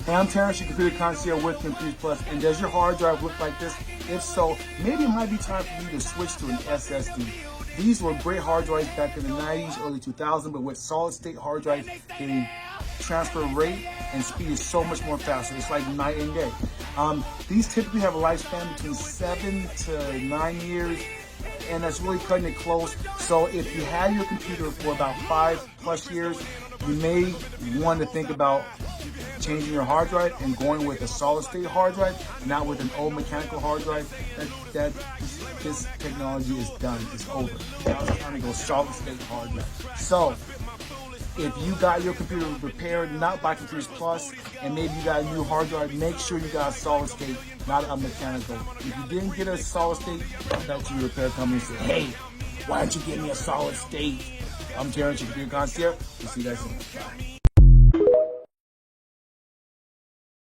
Hey, I'm Terrence, your computer concierge with Computers Plus, and does your hard drive look like this? If so, maybe it might be time for you to switch to an SSD. These were great hard drives back in the 90s, early 2000s, but with solid state hard drives, the transfer rate and speed is so much more faster. It's like night and day. These typically have a lifespan between 7 to 9 years, and that's really cutting it close. So if you had your computer for about 5+ years, you may want to think about changing your hard drive and going with a solid state hard drive, not with an old mechanical hard drive. This technology is done. It's over. Now it's time to go solid state hard drive. So if you got your computer repaired, not by Computers Plus, and maybe you got a new hard drive, make sure you got a solid state, not a mechanical. If you didn't get a solid state, come back to your repair company and say, hey, why don't you give me a solid state? I'm Terrence, your computer concierge. We'll see you guys soon. Bye.